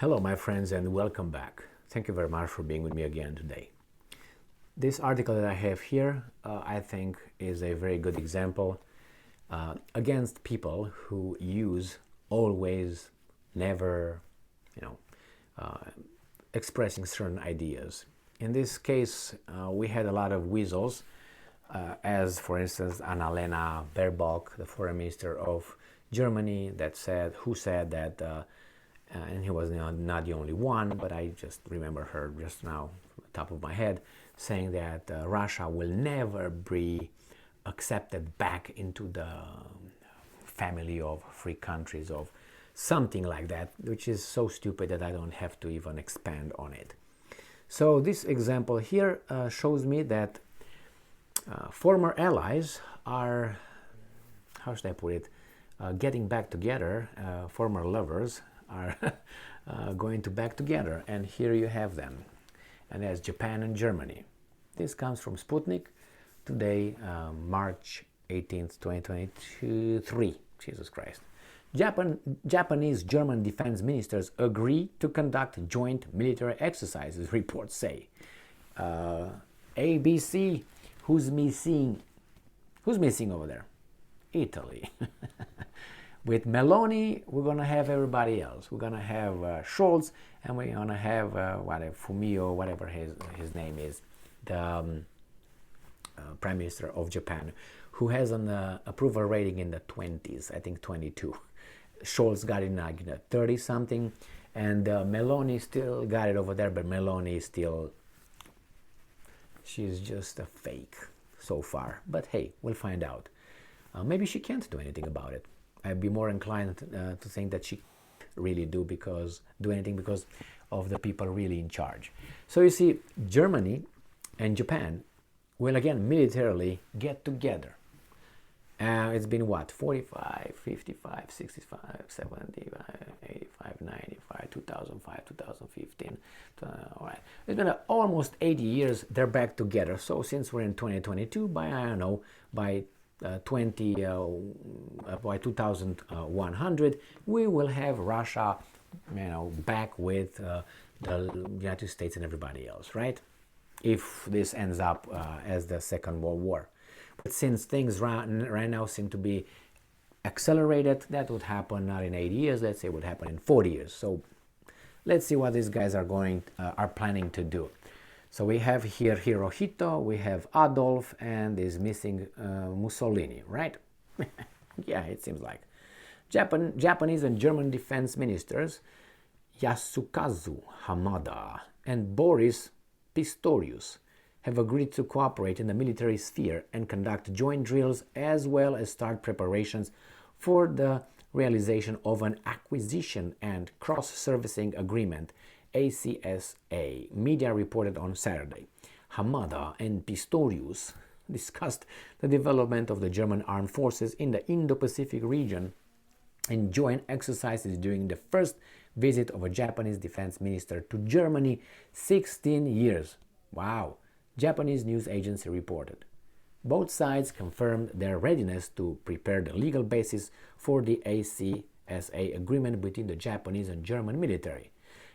Hello, my friends, and welcome back. Thank you very much for being with me again today. This article that I have here, I think, is a very good example against people who use always, never, expressing certain ideas. In this case, we had a lot of weasels, as, for instance, Annalena Baerbock, the foreign minister of Germany, who said that. And he was not the only one, but I just remember her just now, from the top of my head, saying that Russia will never be accepted back into the family of free countries, of something like that, which is so stupid that I don't have to even expand on it. So this example here shows me that former allies are, how should I put it, getting back together, former lovers are going to back together, and here you have them, and that's Japan and Germany. This comes from Sputnik today, March 18th, 2023. Jesus Christ. Japanese German defense ministers agree to conduct joint military exercises, reports say. ABC, who's missing over there? Italy. With Meloni, we're going to have everybody else. We're going to have Scholz, and we're going to have Fumio, whatever his name is, the Prime Minister of Japan, who has an approval rating in the 20s, I think 22. Scholz got it in 30-something, and Meloni still got it over there, but Meloni is still, she's just a fake so far. But hey, we'll find out. Maybe she can't do anything about it. I'd be more inclined to think that she really do anything because of the people really in charge. So you see, Germany and Japan will again militarily get together. It's been what, 45, 55, 65, 75, 85, 95, 2005, 2015. All right. It's been almost 80 years they're back together. So since we're in 2022, by 2100, we will have Russia, back with the United States and everybody else, right? If this ends up as the Second World War. But since things right now seem to be accelerated, that would happen not in 80 years, let's say it would happen in 40 years. So let's see what these guys are planning to do. So we have here Hirohito, we have Adolf, and is missing Mussolini, right? Yeah, it seems like. Japanese and German defense ministers Yasukazu Hamada and Boris Pistorius have agreed to cooperate in the military sphere and conduct joint drills, as well as start preparations for the realization of an acquisition and cross-servicing agreement, ACSA, media reported on Saturday. Hamada and Pistorius discussed the development of the German armed forces in the Indo-Pacific region and joint exercises during the first visit of a Japanese defense minister to Germany, 16 years. Wow, Japanese news agency reported. Both sides confirmed their readiness to prepare the legal basis for the ACSA agreement between the Japanese and German military.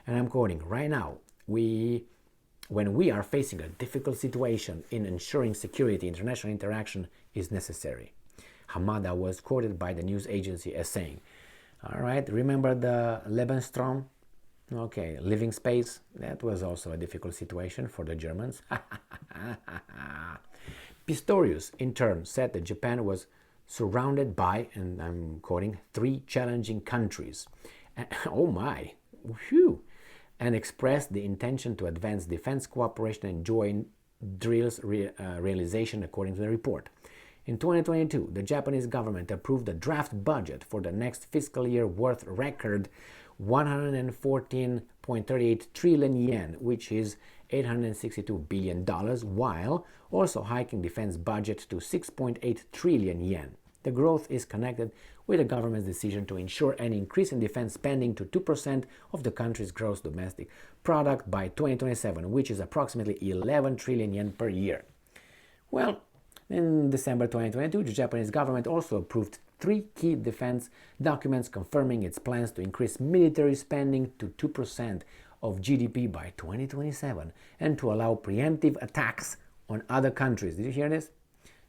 And I'm quoting, right now, when we are facing a difficult situation in ensuring security, international interaction is necessary. Hamada was quoted by the news agency as saying, all right, remember the Lebensraum? Okay, living space, that was also a difficult situation for the Germans. Pistorius, in turn, said that Japan was surrounded by, and I'm quoting, 3 challenging countries. Oh my, whew! And expressed the intention to advance defense cooperation and joint drills realization, according to the report. In 2022, the Japanese government approved a draft budget for the next fiscal year worth record 114.38 trillion yen, which is $862 billion, while also hiking defense budget to 6.8 trillion yen. The growth is connected with the government's decision to ensure an increase in defense spending to 2% of the country's gross domestic product by 2027, which is approximately 11 trillion yen per year. Well, in December 2022, the Japanese government also approved 3 key defense documents confirming its plans to increase military spending to 2% of GDP by 2027 and to allow preemptive attacks on other countries. Did you hear this?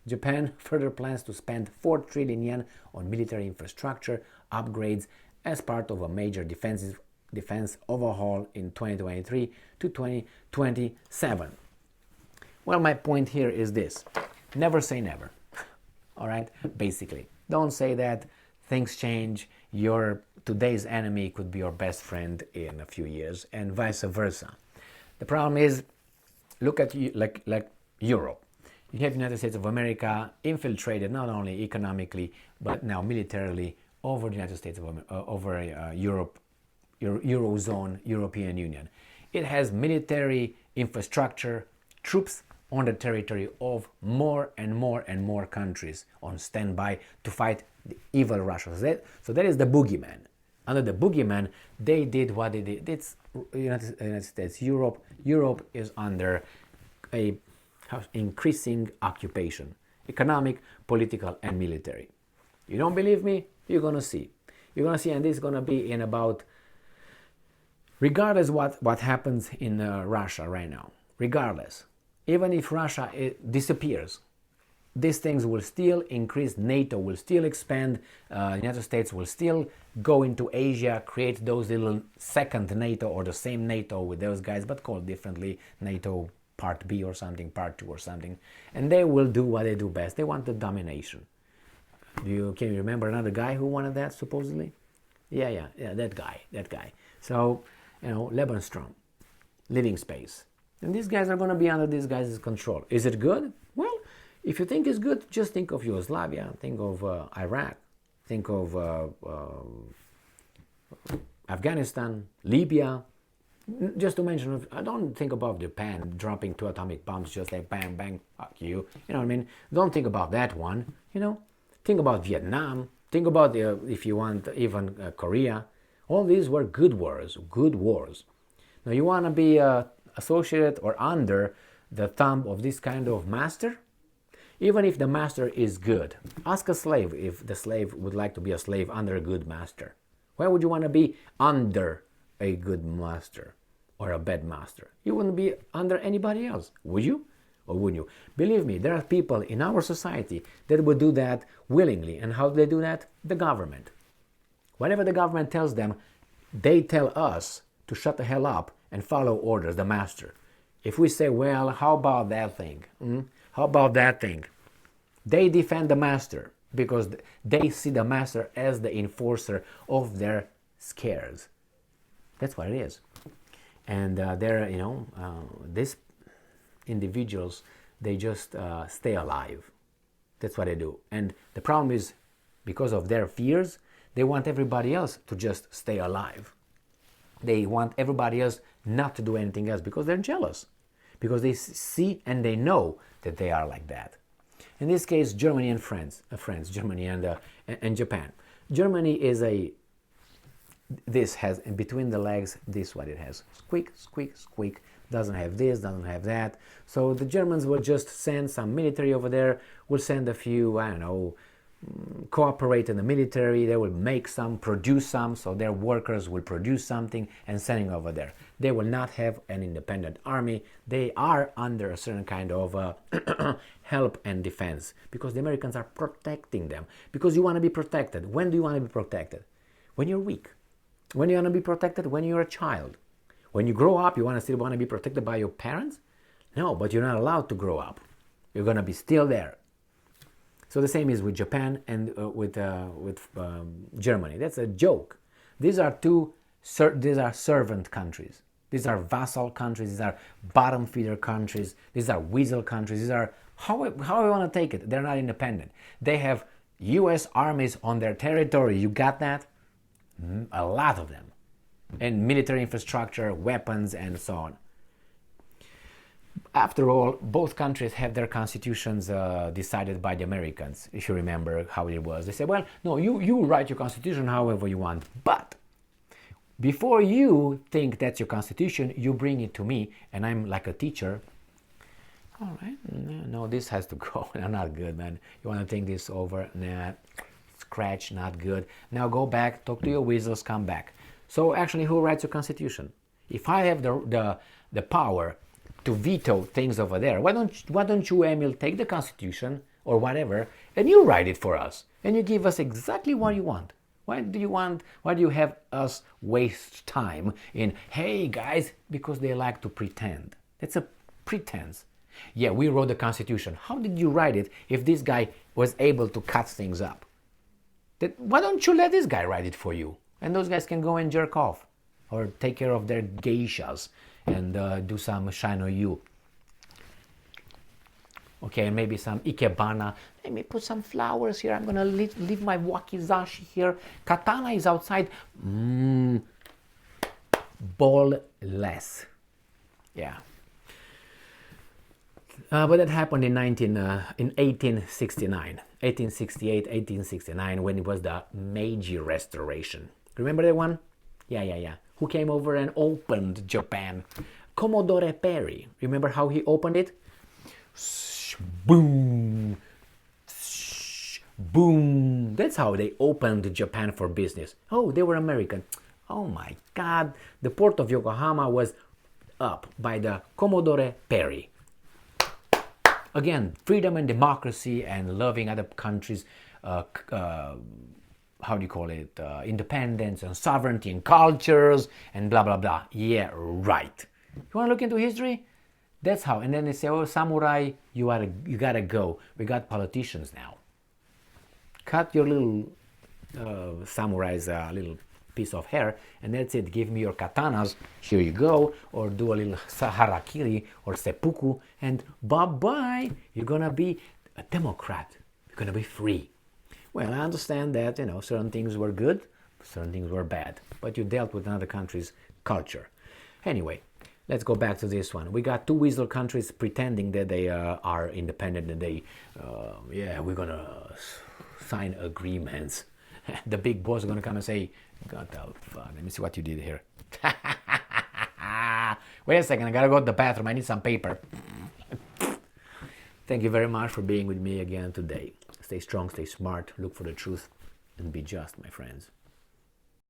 Japan further plans to spend 4 trillion yen on military infrastructure upgrades as part of a major defense overhaul in 2023 to 2027. Well, my point here is this. Never say never. All right? Basically, don't say that things change. Your today's enemy could be your best friend in a few years, and vice versa. The problem is, look at like Europe. You have the United States of America infiltrated not only economically but now militarily over the United States of Europe, Eurozone, European Union. It has military infrastructure, troops on the territory of more and more countries on standby to fight the evil Russia. So that is the boogeyman. Under the boogeyman, they did what they did. It's United States, Europe is under a increasing occupation, economic, political, and military. You don't believe me? You're gonna see. You're gonna see, and this is gonna be in about, regardless what happens in Russia right now, regardless, even if Russia disappears, these things will still increase. NATO will still expand. The United States will still go into Asia, create those little second NATO or the same NATO with those guys, but called differently, NATO Part B or something, Part 2 or something. And they will do what they do best. They want the domination. Can you remember another guy who wanted that, supposedly? Yeah, that guy. So, Lebensstrom, living space. And these guys are going to be under these guys' control. Is it good? Well, if you think it's good, just think of Yugoslavia, think of Iraq, think of Afghanistan, Libya. Just to mention, I don't think about Japan dropping 2 atomic bombs just like bang, bang, fuck you. You know what I mean? Don't think about that one, Think about Vietnam. Think about, if you want, even Korea. All these were good wars. Now, you want to be associated or under the thumb of this kind of master? Even if the master is good. Ask a slave if the slave would like to be a slave under a good master. Why would you want to be under a good master or a bad master? You wouldn't be under anybody else, would you? Or wouldn't you? Believe me, there are people in our society that would do that willingly. And how do they do that? The government. Whatever the government tells them, they tell us to shut the hell up and follow orders, the master. If we say, well, how about that thing? How about that thing? They defend the master because they see the master as the enforcer of their scares. That's what it is. And these individuals, they just stay alive. That's what they do. And the problem is, because of their fears, they want everybody else to just stay alive. They want everybody else not to do anything else because they're jealous. Because they see and they know that they are like that. In this case, Germany and Germany and Japan. Germany is this has in between the legs, this what it has. Squeak, squeak, squeak. Doesn't have this, doesn't have that. So the Germans will just send some military over there, will send a few, cooperate in the military, they will make some, produce some, so their workers will produce something and sending over there. They will not have an independent army. They are under a certain kind of help and defense because the Americans are protecting them. Because you want to be protected. When do you want to be protected? When you're weak. When you want to be protected? When you're a child. When you grow up, you still want to be protected by your parents? No, but you're not allowed to grow up. You're going to be still there. So the same is with Japan and with Germany. That's a joke. These are servant countries. These are vassal countries. These are bottom feeder countries. These are weasel countries. These are, how I want to take it, they're not independent. They have U.S. armies on their territory. You got that? A lot of them. And military infrastructure, weapons, and so on. After all, both countries have their constitutions decided by the Americans, if you remember how it was. They said, well, no, you write your constitution however you want, but before you think that's your constitution, you bring it to me, and I'm like a teacher. All right, no, this has to go. I'm not good, man. You want to think this over? Nah, scratch, not good. Now go back, talk to your weasels, come back. So actually, who writes your constitution? If I have the power to veto things over there, why don't you, Emil, take the constitution or whatever, and you write it for us, and you give us exactly what you want? Why do you have us waste time in, hey guys, because they like to pretend? It's a pretense. Yeah, we wrote the Constitution. How did you write it if this guy was able to cut things up? Why don't you let this guy write it for you? And those guys can go and jerk off or take care of their geishas and do some shine on you. Okay, and maybe some ikebana. Let me put some flowers here. I'm gonna leave my wakizashi here. Katana is outside. Ball-less. Yeah. But that happened in 1869, 1868, 1869, when it was the Meiji Restoration. Remember that one? Yeah. Who came over and opened Japan? Commodore Perry. Remember how he opened it? Boom, boom. That's how they opened Japan for business. Oh, they were American. Oh my God. The port of Yokohama was up by the Commodore Perry. Again, freedom and democracy and loving other countries, independence and sovereignty and cultures and blah, blah, blah. Yeah, right. You want to look into history? That's how. And then they say, oh, samurai, you gotta go. We got politicians now. Cut your little samurai's little piece of hair, and that's it. Give me your katanas. Here you go. Or do a little harakiri or seppuku, and bye-bye. You're gonna be a democrat. You're gonna be free. Well, I understand that, certain things were good, certain things were bad, but you dealt with another country's culture. Anyway, let's go back to this one. We got two weasel countries pretending that they are independent and we're gonna sign agreements. The big boss is gonna come and say, "God the fuck, let me see what you did here." Wait a second, I gotta go to the bathroom. I need some paper. Thank you very much for being with me again today. Stay strong, stay smart, look for the truth, and be just, my friends.